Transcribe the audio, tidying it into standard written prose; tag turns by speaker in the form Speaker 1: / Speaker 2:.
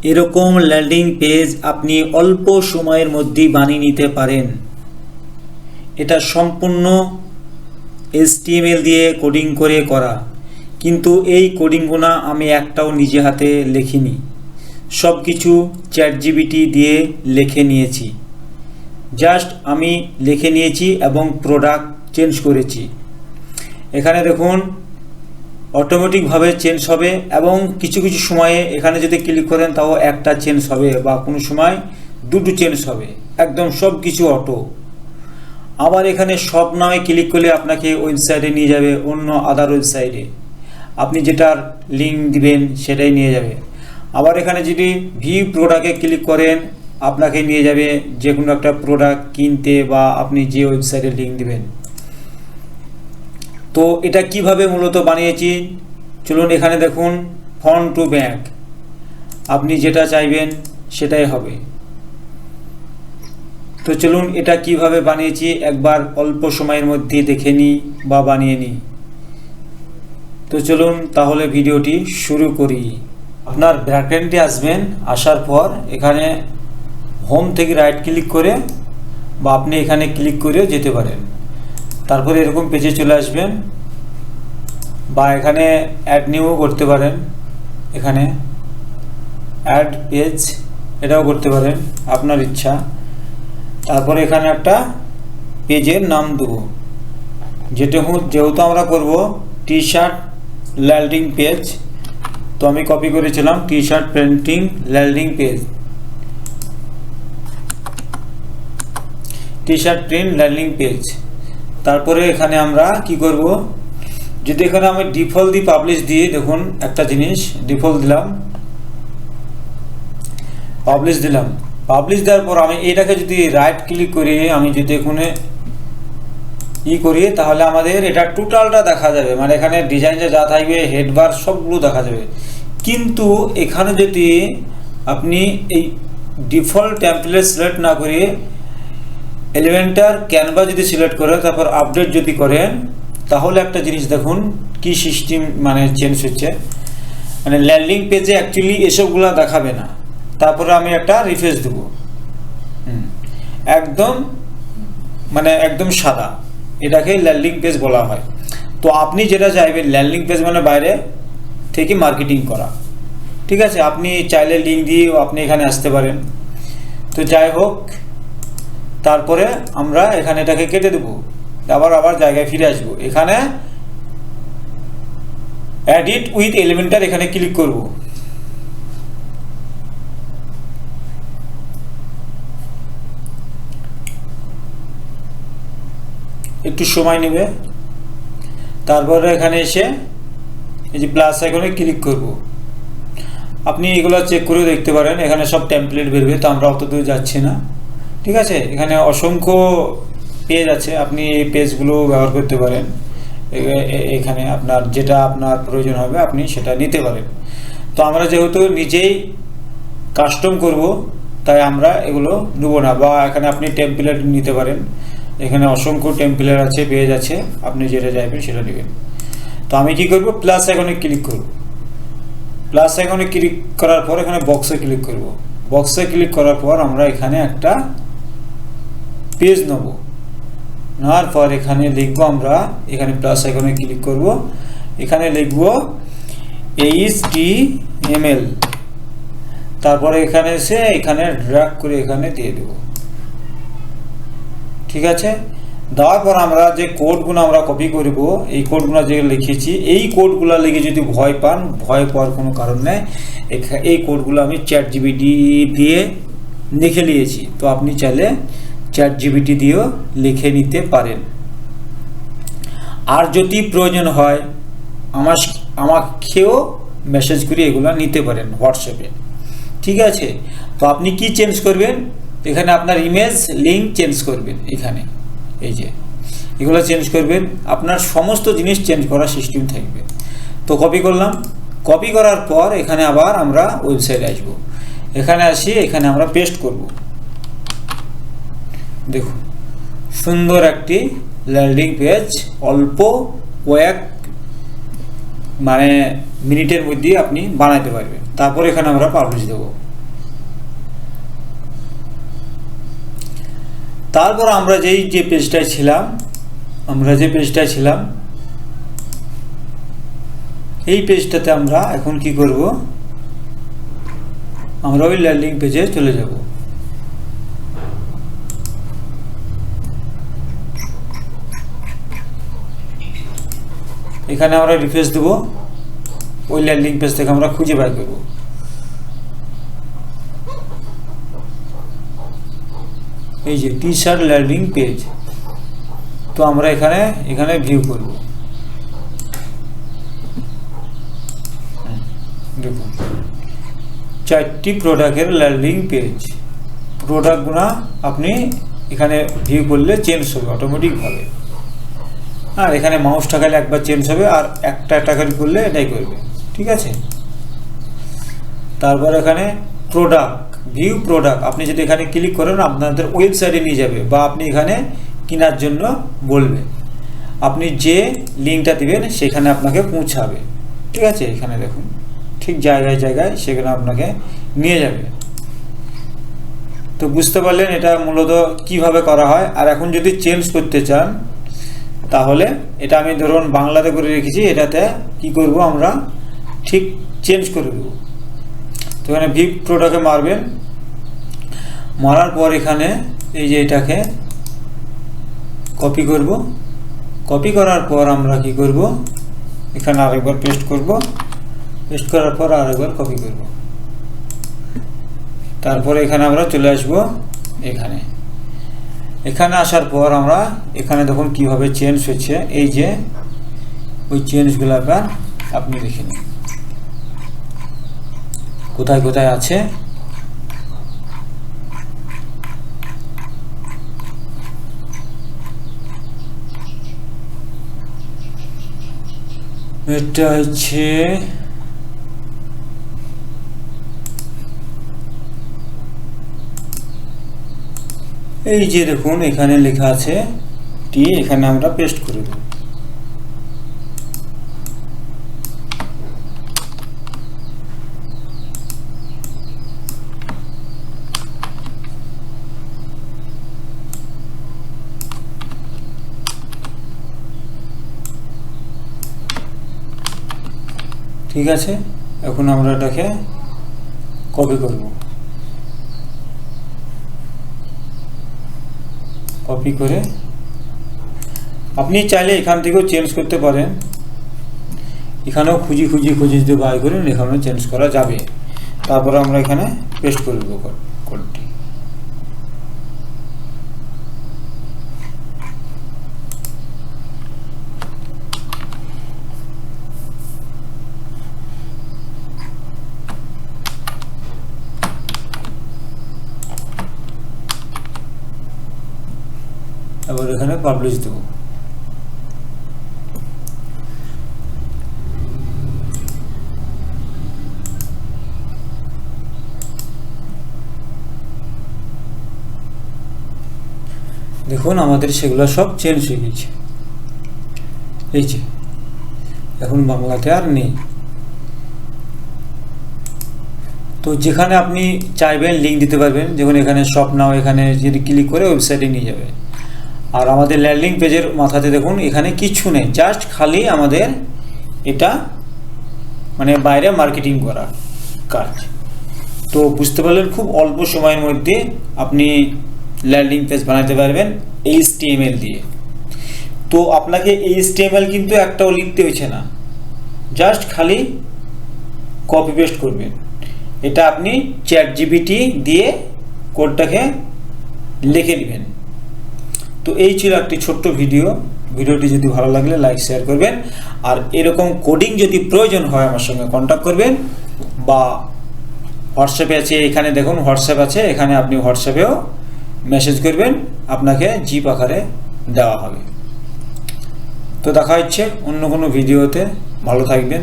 Speaker 1: এরকম landing page আপনি অল্প সময়ের মধ্যেই বানিয়ে নিতে পারেন। এটা সম্পূর্ণ HTML দিয়ে কোডিং করে করা, কিন্তু এই কোডিংগুলো আমি একটাও নিজে হাতে লিখিনি, সব কিছু ChatGPT দিয়ে লিখে নিয়েছি। জাস্ট আমি লিখে নিয়েছি এবং প্রোডাক্ট চেঞ্জ করেছি। এখানে দেখুন অটোমেটিকভাবে চেঞ্জ হবে এবং কিছু কিছু সময়ে এখানে যদি ক্লিক করেন তাও একটা চেঞ্জ হবে বা কোনো সময় দুটো চেঞ্জ হবে, একদম সব কিছু অটো। আবার এখানে সব নামে ক্লিক করলে আপনাকে ওয়েবসাইটে নিয়ে যাবে, অন্য আদার ওয়েবসাইটে আপনি যেটার লিঙ্ক দিবেন সেটাই নিয়ে যাবে। আবার এখানে যদি ভিউ প্রোডাক্টে ক্লিক করেন আপনাকে নিয়ে যাবে যে কোনো একটা প্রোডাক্ট কিনতে বা আপনি যে ওয়েবসাইটে লিঙ্ক দিবেন। তো এটা কিভাবে মূলত বানিয়েছি চলুন এখানে দেখুন, ফ্রন্ট টু ব্যাক, আপনি যেটা চাইবেন সেটাই হবে। তো চলুন এটা কিভাবে বানিয়েছি একবার অল্প সময়ের মধ্যে দেখে নিই বা বানিয়ে নিই। তো চলুন তাহলে ভিডিওটি শুরু করি। আপনার ব্যাকএন্ডে আসবেন, আসার পর এখানে হোম থেকে রাইট ক্লিক করে বা আপনি এখানে ক্লিক করে যেতে পারেন। তারপরে এরকম পেজে চলে আসবেন বা এখানে অ্যাড নিউ করতে পারেন, এখানে অ্যাড পেজ এটাও করতে পারেন আপনার ইচ্ছা। তারপরে এখানে একটা পেজের নাম দেবো, যেহেতু আমরা করব টি শার্ট ল্যান্ডিং পেজ, তো আমি কপি করেছিলাম T shirt printing landing page, T shirt print landing page. তারপরে এখানে আমরা কি করব, যদি এখানে আমি ডিফল্ট দিয়ে পাবলিশ দিয়ে দেখুন একটা জিনিস ডিফল্ট দিলাম, পাবলিশ দিলাম, পাবলিশ দেওয়ার পর আমি এটাকে যদি রাইট ক্লিক করি, আমি যদি এখানে করি তাহলে আমাদের এটা টোটালটা দেখা যাবে, মানে এখানে ডিজাইনটা যা থাকবে হেডবার সবগুলো দেখা যাবে। কিন্তু এখানে যদি আপনি এই ডিফল্ট টেমপ্লেট সিলেক্ট না করে এলিমেন্টার ক্যানভা যদি সিলেক্ট করে তারপর আপডেট যদি করেন তাহলে একটা জিনিস দেখুন কি সিস্টেম মানে চেঞ্জ হচ্ছে, মানে ল্যান্ডিং পেজে অ্যাকচুয়ালি এসবগুলো দেখাবে না। তারপরে আমি একটা রিফ্রেশ দেব, একদম মানে একদম সাদা, এটাকে ল্যান্ডিং পেজ বলা হয়। তো আপনি যেটা চাইবেন ল্যান্ডিং পেজ মানে বাইরে থেকে মার্কেটিং করা, ঠিক আছে, আপনি চাইলে লিঙ্ক দিয়েও আপনি এখানে আসতে পারেন। তো যাই হোক, তারপরে আমরা এখানে এটাকে কেটে দেবো, আবার জায়গায় ফিরে আসবো। এখানে এডিট উইথ এলিমেন্টার এখানে ক্লিক করব। একটু সময় নেবে। তারপরে এখানে এসে এই যে প্লাস আইকনে ক্লিক করব। আপনি এগুলো চেক করে দেখতে পারেন, এখানে সব টেমপ্লেট বেরবে, তো আমরা অত দূর যাচ্ছি না, ঠিক আছে। এখানে অসংখ্য পেজ আছে, আপনি এই পেজগুলো ব্যবহার করতে পারেন। এখানে আপনার যেটা আপনার প্রয়োজন হবে আপনি সেটা নিতে পারেন। তো আমরা যেহেতু নিজেই কাস্টম করব তাই আমরা এগুলো নেব না, বা এখানে আপনি টেমপ্লেট নিতে পারেন, এখানে অসংখ্য টেমপ্লেট আছে, পেজ আছে, আপনি যেটা চাইবেন সেটা নেবেন। তো আমি কি করব, প্লাস আইকনে ক্লিক করব। প্লাস আইকনে ক্লিক করার পর এখানে বক্সে ক্লিক করব। বক্সে ক্লিক করার পর আমরা এখানে একটা পেজ নেব, নেওয়ার পর এখানে লিখবো আমরা, এখানে প্লাস আইকনে ক্লিক করব, এখানে লিখবো HTML, তারপরে এখানে এসে এখানে ড্র্যাগ করে এখানে দিয়ে দেব, ঠিক আছে। দেওয়ার পর আমরা যে কোডগুলো আমরা কপি করব, এই কোডগুলো যে লিখেছি, এই কোডগুলো লিখে যদি ভয় পান, ভয় পাওয়ার কোনো কারণ নেই। এই কোডগুলো আমি ChatGPT দিয়ে লিখে নিয়েছি, তো আপনি চাইলে ChatGPT দিয়েও লিখে নিতে পারেন। আর যদি প্রয়োজন হয় আমাকেও মেসেজ করে এগুলো নিতে পারেন হোয়াটসঅ্যাপে, ঠিক আছে। তো আপনি কি চেঞ্জ করবেন, এখানে আপনার ইমেজ লিঙ্ক চেঞ্জ করবেন, এখানে এই যে এগুলো চেঞ্জ করবেন, আপনার সমস্ত জিনিস চেঞ্জ করার সিস্টেম থাকবে। তো কপি করলাম, কপি করার পর এখানে আবার আমরা ওয়েবসাইটে আসব, এখানে আসি, এখানে আমরা পেস্ট করব। দেখুন সুন্দর একটি ল্যান্ডিং পেজ অল্প কয়েক মানে মিনিটের মধ্যে আপনি বানাইতে পারবেন। তারপর এখানে আমরা পাবলিশ দেব। তারপর আমরা যে পেজটায় ছিলাম এই পেজটাতে আমরা এখন কি করব, আমরা ওই ল্যান্ডিং পেজে চলে যাব। এখানে আমরা রিফ্রেশ দেব, ওই ল্যান্ডিং পেজ থেকে আমরা খুঁজে বাই করব। এই যে টি-শার্ট ল্যান্ডিং পেজ, তো আমরা এখানে ভিউ করব। দেখুন 4টি প্রোডাক্টের ল্যান্ডিং পেজ, প্রোডাক্টগুলো আপনি এখানে ভিউ করলে চেঞ্জ হবে অটোমেটিকভাবে। আর এখানে মাউস ঠাকালে একবার চেঞ্জ হবে, আর একটা করে করলে এটাই করবে, ঠিক আছে। তারপর এখানে ভিউ প্রোডাক্ট, আপনি যদি এখানে ক্লিক করেন আপনাদের ওয়েবসাইটে নিয়ে যাবে, বা আপনি এখানে কেনার জন্য বলবে। আপনি যে লিঙ্কটা দিবেন সেখানে আপনাকে পৌঁছাবে, ঠিক আছে। এখানে দেখুন ঠিক জায়গায় সেখানে আপনাকে নিয়ে যাবে। তো বুঝতে পারলেন এটা মূলত কিভাবে করা হয়। আর এখন যদি চেঞ্জ করতে চান তাহলে এটা আমি ধরুন বাংলাতে করে রেখেছি, এটাতে কি করব আমরা ঠিক চেঞ্জ করে দেব। তো এখানে ভিউ প্রোডাক্টে মারবেন, মারার পর এখানে এই যে এটাকে কপি করব। কপি করার পর আমরা কি করব, এখানে আরেকবার পেস্ট করব, পেস্ট করার পর আরেকবার কপি করব। তারপরে এখানে আমরা চলে আসব। এখানে আসার পর আমরা এখানে দেখুন কিভাবে চেঞ্জ হচ্ছে, এই যে ওই চেঞ্জগুলো আপনি দেখে নিন কোথায় আছে। এটা হচ্ছে এই যে দেখুন এখানে লেখা আছে টি, এখানে আমরা পেস্ট করে দেব। ঠিক আছে, এখন আমরা এটাকে কপি করব। কপি করে আপনি চাইলে এখান থেকেও চেঞ্জ করতে পারেন, এখানেও খুঁজি যদি বাই করেন এখানেও চেঞ্জ করা যাবে। তারপরে আমরা এখানে পেস্ট করে দেবো কোডটি। এবার এখানে পাবলিশ দেব। দেখুন আমাদের সেগুলো সব চেঞ্জ হয়ে গেছে, এই যে এখন বাংলাতে আর নেই। তো যেখানে আপনি চাইবেন লিঙ্ক দিতে পারবেন, যেমন এখানে শপ নাও, এখানে যদি ক্লিক করে ওয়েবসাইটে নিয়ে যাবে। আর আমাদের ল্যান্ডিং পেজের মাথাতে দেখুন এখানে কিছু নেই, জাস্ট খালি আমাদের এটা মানে বাইরে মার্কেটিং করা কাজ। তো বুঝতে পারলেন খুব অল্প সময়ের মধ্যে আপনি ল্যান্ডিং পেজ বানাতে পারবেন HTML দিয়ে। তো আপনাকে HTML কিন্তু একটাও লিখতে হচ্ছে না, জাস্ট খালি কপি পেস্ট করবেন। এটা আপনি ChatGPT দিয়ে কোডটাকে লিখে নেবেন। তো এই ছিল একটি ছোট্ট ভিডিওটি যদি ভালো লাগলে লাইক শেয়ার করবেন। আর এরকম কোডিং যদি প্রয়োজন হয় আমার সঙ্গে কন্ট্যাক্ট করবেন, বা হোয়াটসঅ্যাপে আছে, এখানে দেখুন হোয়াটসঅ্যাপ আছে, এখানে আপনি হোয়াটসঅ্যাপেও মেসেজ করবেন, আপনাকে জিপ আকারে দেওয়া হবে। তো দেখা হচ্ছে অন্য কোনো ভিডিওতে, ভালো থাকবেন।